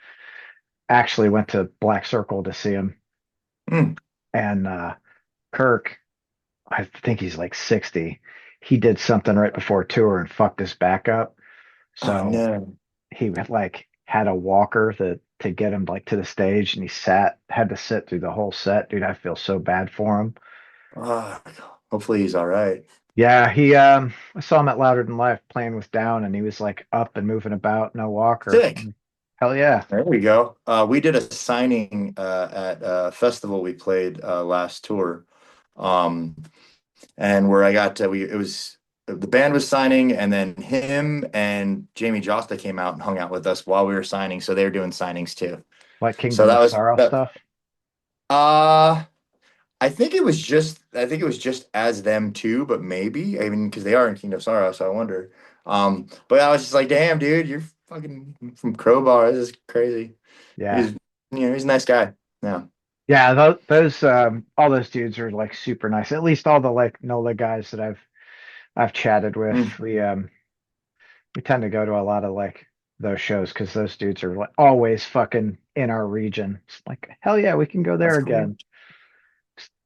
Actually went to Black Circle to see him, mm. and Kirk, I think he's like 60. He did something right before tour and fucked his back up. Oh So no. he like had a walker to get him like to the stage, and he had to sit through the whole set. Dude, I feel so bad for him. Ah, hopefully he's all right. Yeah, he I saw him at Louder Than Life playing with Down, and he was like up and moving about, no walker. Sick. Hell yeah. There we go. We did a signing at a festival we played last tour. Um, and where I got to, it was the band was signing, and then him and Jamie Josta came out and hung out with us while we were signing. So they were doing signings too. Like So Kingdom that of was Sorrow that. stuff. I think it was just as them too, but maybe I mean because they are in Kingdom of Sorrow, so I wonder. But I was just like, damn, dude, you're fucking from Crowbar. This is crazy. Yeah. He's a nice guy. Yeah. Yeah, those all those dudes are like super nice. At least all the like NOLA guys that I've chatted with. Mm, We tend to go to a lot of like those shows because those dudes are like always fucking in our region. It's like hell yeah, we can go there that's cool. again.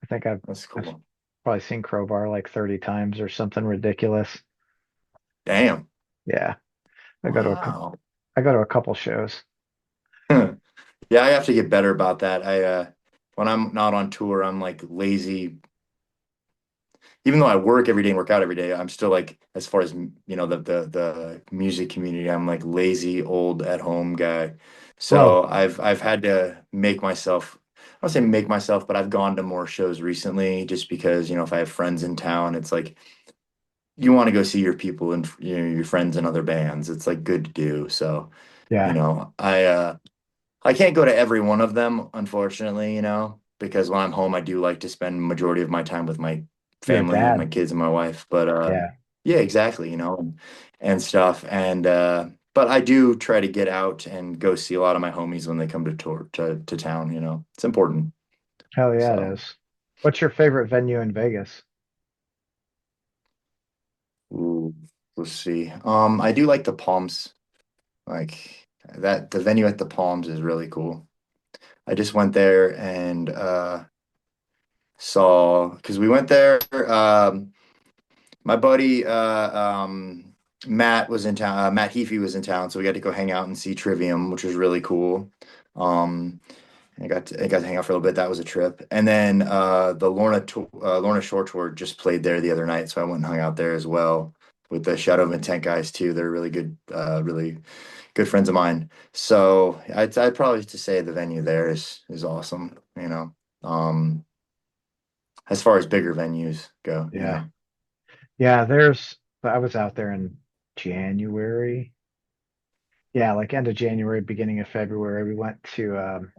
I think That's I've cool. probably seen Crowbar like 30 times or something ridiculous. Damn. Yeah, I go to a cou- Wow. I go to a couple shows. Yeah, I have to get better about that. When I'm not on tour, I'm like lazy. Even though I work every day and work out every day, I'm still like, as far as the music community, I'm like lazy old at home guy. Well, So I've had to make myself, I don't say make myself, but I've gone to more shows recently just because, if I have friends in town, it's like you want to go see your people and your friends in other bands. It's like good to do. So, yeah, I can't go to every one of them, unfortunately, because when I'm home, I do like to spend majority of my time with my you're a family, my dad. kids and my wife. But Yeah, yeah, exactly, and stuff. And but I do try to get out and go see a lot of my homies when they come to tour to town, It's important. hell yeah, it So is. What's your favorite venue in Vegas? Ooh, let's see. I do like the Palms. Like that, the venue at the Palms is really cool. I just went there and saw because we went there. My buddy Matt was in town. Matt Heafy was in town, so we got to go hang out and see Trivium, which was really cool. Um, I got to hang out for a little bit. That was a trip. And then the Lorna Shore Tour just played there the other night, so I went and hung out there as well with the Shadow of Intent guys too. They're really good friends of mine. So I'd probably have to say the venue there is awesome. Um, as far as bigger venues go, Yeah. Yeah, there's I was out there in January. Yeah, like end of January, beginning of February. We went to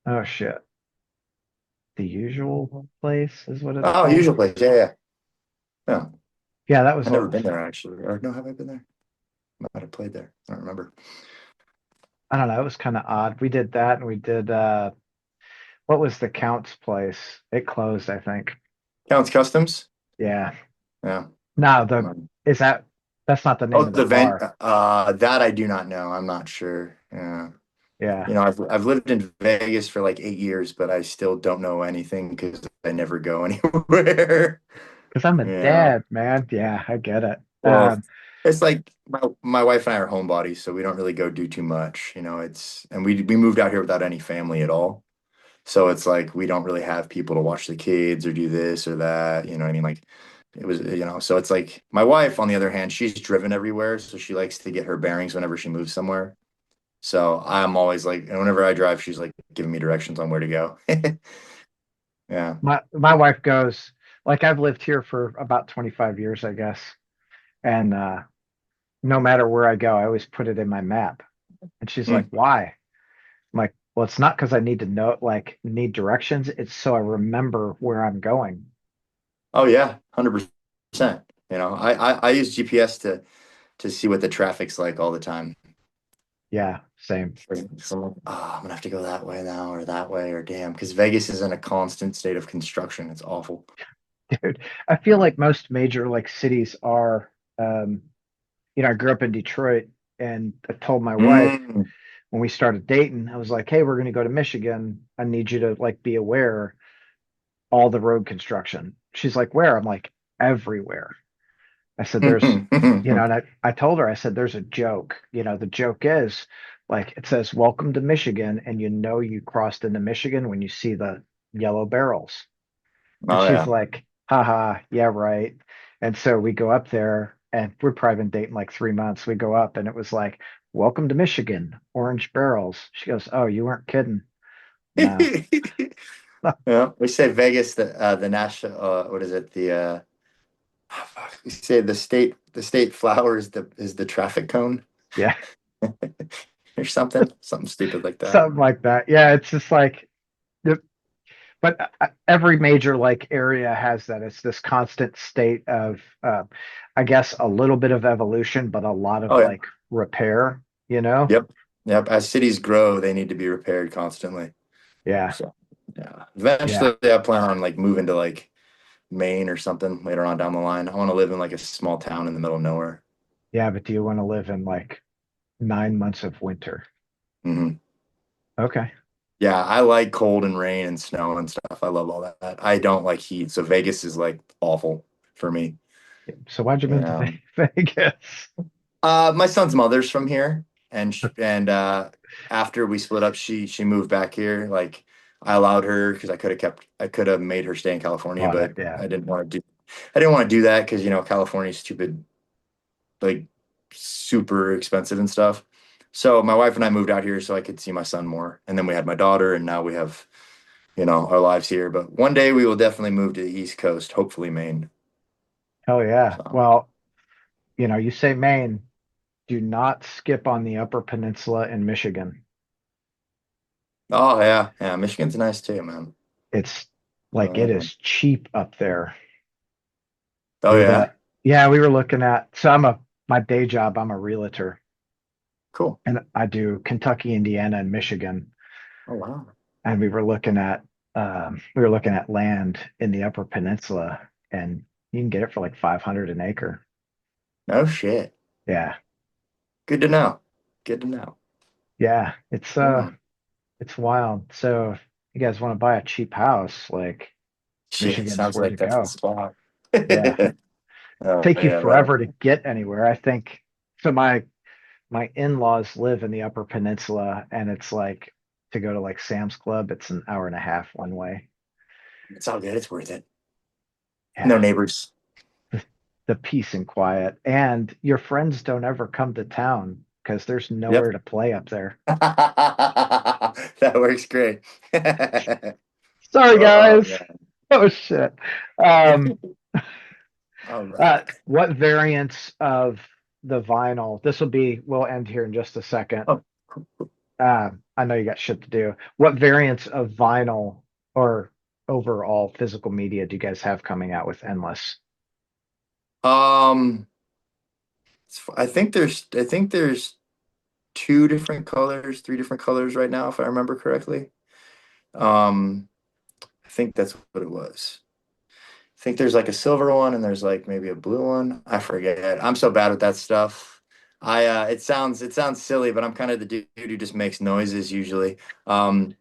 oh shit, the usual place is what it's Oh, called. usual place. Yeah, yeah. Yeah. Yeah, that was I've never what been there actually. Or no, have I been there? Might have played there. I don't remember. I don't know, it was kind of odd. We did that and we did what was the Count's place? It closed, I think. Counts Customs? Yeah. Yeah. No, I'm the not- is that that's not the name Oh, of the the vent. bar. That I do not know. I'm not sure. Yeah. Yeah. I've lived in Vegas for like 8 years, but I still don't know anything because I never go anywhere. Because I'm a Yeah. dad, man. Yeah, I get it. Well, it's like my wife and I are homebodies, so we don't really go do too much. And we moved out here without any family at all. So it's like we don't really have people to watch the kids or do this or that. You know what I mean? Like so it's like my wife, on the other hand, she's driven everywhere, so she likes to get her bearings whenever she moves somewhere. So I'm always like, and whenever I drive, she's like giving me directions on where to go. Yeah. My wife goes, like I've lived here for about 25 years, I guess. And no matter where I go, I always put it in my map. And she's like, Mm. why? I'm like, well, it's not because I need to know, like, need directions. It's so I remember where I'm going. Oh yeah, 100%. I use GPS to see what the traffic's like all the time. Yeah, same. So I'm like, oh, I'm gonna have to go that way now or that way or damn, because Vegas is in a constant state of construction. It's awful. Dude, I feel like most major like cities are, um, I grew up in Detroit and I told my wife Mm. when we started dating, I was like, hey, we're going to go to Michigan. I need you to like be aware all the road construction. She's like, where? I'm like, everywhere. I said, and I told her, I said, there's a joke. The joke is like, it says, welcome to Michigan. And you crossed into Michigan when you see the yellow barrels. And Oh she's yeah. like, haha, yeah, right. And so we go up there and we're probably been dating like 3 months. We go up and it was like, welcome to Michigan, orange barrels. She goes, oh, you weren't kidding. No. Yeah, we say Vegas, the national, what is it? We say the state flower is the traffic cone Yeah. or something stupid like that. Something like that. Yeah. It's just like, but every major like area has that. It's this constant state of, I guess, a little bit of evolution, but a lot of Oh yeah. like repair, you know? Yep. Yep. As cities grow, they need to be repaired constantly. Yeah. So yeah. Yeah. Eventually I plan on like moving to like Maine or something later on down the line. I want to live in like a small town in the middle of nowhere. Yeah. But do you want to live in like 9 months of winter? Hmm. Okay. Yeah, I like cold and rain and snow and stuff. I love all that. I don't like heat, so Vegas is like awful for me. So why'd you move to Yeah. Vegas? My son's mother's from here, and after we split up, she moved back here. Like I allowed her because I could have made her stay in California, Oh, but yeah. I didn't want to do that because California's stupid, like super expensive and stuff. So my wife and I moved out here so I could see my son more, and then we had my daughter, and now we have our lives here. But one day we will definitely move to the East Coast, hopefully Maine. Hell yeah. So, Well, you say Maine, do not skip on the Upper Peninsula in Michigan. oh yeah, yeah, Michigan's nice too, man. It's like it Um, is cheap up there. oh It yeah, yeah, we were looking at so my day job, I'm a realtor cool. and I do Kentucky, Indiana, and Michigan. Oh wow. And we were looking at We were looking at land in the Upper Peninsula, and you can get it for like 500 an acre. No shit. Yeah, Good to know. Good to know. yeah, Hmm. it's wild. So if you guys want to buy a cheap house, like Shit, Michigan's sounds where to like that's the go. spot. Yeah, Oh take you yeah, that'll forever to get anywhere. I think so. My in-laws live in the Upper Peninsula, and it's like to go to like Sam's Club, it's an hour and a half one way. it's all good. It's worth it. No Yeah, neighbors. the peace and quiet, and your friends don't ever come to town because there's Yep. nowhere to play up there. That works great. Sorry, Oh guys. man. Oh shit. Um, All right. what variants of the vinyl? This will be. We'll end here in just a second. Oh, I know you got shit to do. What variants of vinyl or overall physical media do you guys have coming out with Endless? um, I think there's two different colors, three different colors right now, if I remember correctly. Um, I think that's what it was. I think there's like a silver one and there's like maybe a blue one. I forget. I'm so bad with that stuff. It sounds silly, but I'm kind of the dude who just makes noises usually. Um,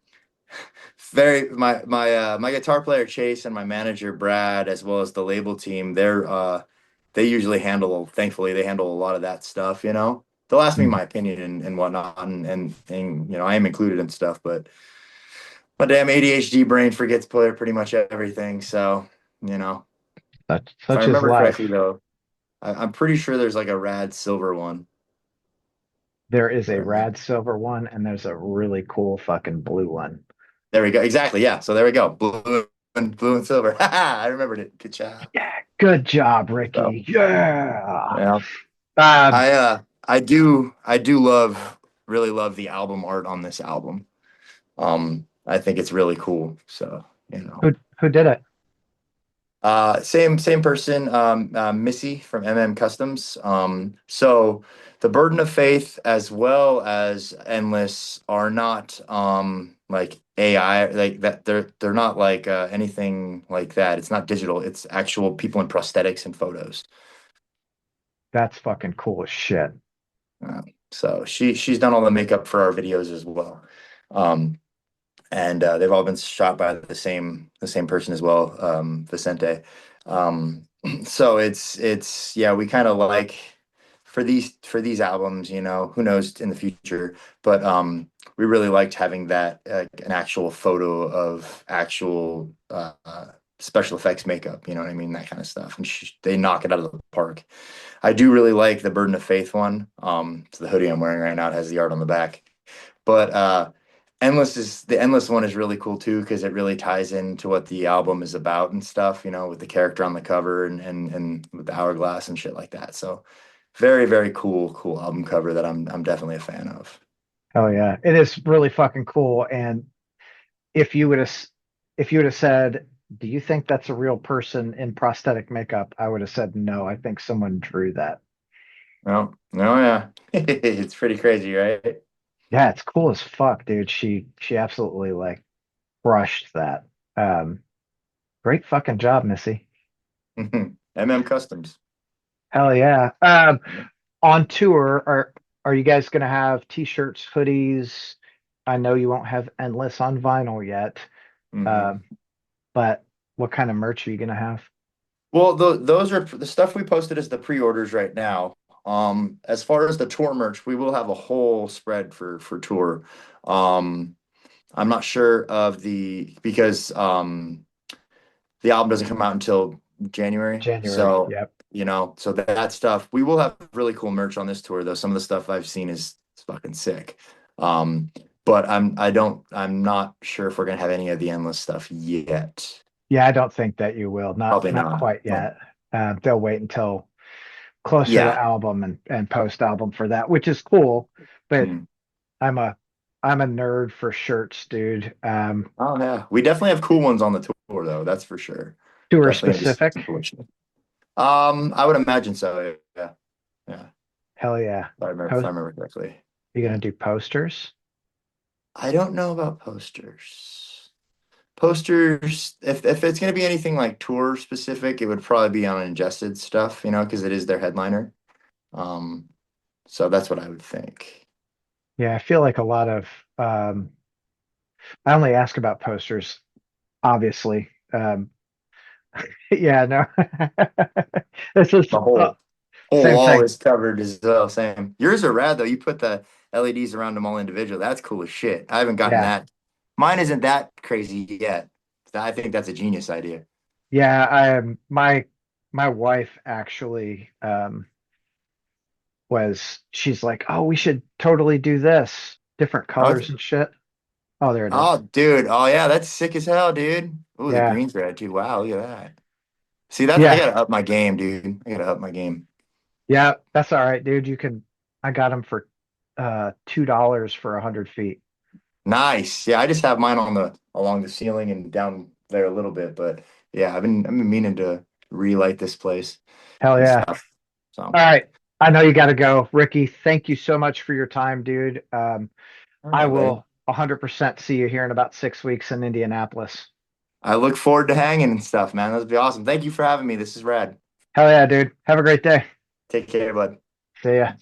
very my guitar player Chase and my manager Brad, as well as the label team, they usually handle, thankfully, they handle a lot of that stuff, you know. They'll ask me Hmm. my opinion and whatnot, and you know, I am included in stuff, but my damn ADHD brain forgets pretty much everything. So, you know, if I Such is remember correctly life. though, I'm pretty sure there's like a rad silver one. There is If I a remember. rad silver one, and there's a really cool fucking blue one. There we go. Exactly. Yeah. So there we go. Blue and silver. I remembered it. Good job. Yeah, good job, So, Ricky. Yeah. yeah. Um, I do really love the album art on this album. I think it's really cool. So, you know. who did it? Same person, Missy from MM Customs. So the Burden of Faith as well as Endless are not like AI, like that. They're not like anything like that. It's not digital. It's actual people in prosthetics and photos. That's fucking cool as shit. Uh, so she's done all the makeup for our videos as well. Um, and they've all been shot by the same person as well, Vicente. Um, so it's yeah, we kind of like for these albums, you know, who knows in the future, but we really liked having that an actual photo of actual special effects makeup, you know what I mean, that kind of stuff, and they knock it out of the park. I do really like the Burden of Faith one. So the hoodie I'm wearing right now, it has the art on the back. But the Endless one is really cool too because it really ties into what the album is about and stuff, you know, with the character on the cover and with the hourglass and shit like that. So very, very cool album cover that I'm definitely a fan of. Oh yeah, it is really fucking cool. And if you would have, if you would have said, "Do you think that's a real person in prosthetic makeup?" I would have said, "No, I think someone drew that." No, no, yeah. It's pretty crazy, right? Yeah, it's cool as fuck, dude. She absolutely like crushed that. Um, Great fucking job, Missy. MM Customs. Hell yeah. On tour, are you guys gonna have t-shirts, hoodies? I know you won't have Endless on vinyl yet, Hmm. um, but what kind of merch are you gonna have? Well, those are the stuff we posted as the pre-orders right now. As far as the tour merch, we will have a whole spread for tour. Um, I'm not sure of the because the album doesn't come out until January. January. So, Yep. you know, so that stuff we will have really cool merch on this tour though. Some of the stuff I've seen is fucking sick. Um, but I'm not sure if we're gonna have any of the endless stuff yet. Yeah, I don't think that you will. Probably Not not. quite yet. They'll wait until closer to Yeah. album and post album for that, which is cool. But Mm. I'm a I'm a nerd for shirts, dude. Oh yeah. We definitely have cool ones on the tour though, that's for sure. Tour Definitely gonna be specific. some cool shit. I would imagine so. Yeah. Yeah. Hell yeah. If I Post, remember correctly. you gonna do posters? I don't know about posters. Posters, if it's gonna be anything like tour specific, it would probably be on Ingested stuff, because it is their headliner. Um, so that's what I would think. Yeah, I feel like a lot of I only ask about posters, obviously. Yeah, no. This is The whole same wall thing. is covered as well. Same. Yours are rad though. You put the LEDs around them all individual. That's cool as shit. I haven't gotten Yeah. that. Mine isn't that crazy yet. I think that's a genius idea. Yeah, my wife actually was she's like, "Oh, we should totally do this. Different Oh, colors and shit." Oh, there it is. dude. Oh yeah, that's sick as hell, dude. Oh, the Yeah. green's red too. Wow, look at that. See, that's I Yeah. gotta up my game, dude. I gotta up my game. Yeah, that's all right, dude. I got them for $2 for 100 feet. Nice. Yeah, I just have mine on the along the ceiling and down there a little bit, but yeah, I've been meaning to relight this place Hell and yeah. stuff. So, All right. I know you gotta go. Ricky, thank you so much for your time, dude. all I right, buddy. will 100% see you here in about 6 weeks in Indianapolis. I look forward to hanging and stuff, man. That'd be awesome. Thank you for having me. This is rad. Hell yeah, dude. Have a great day. Take care, bud. See ya.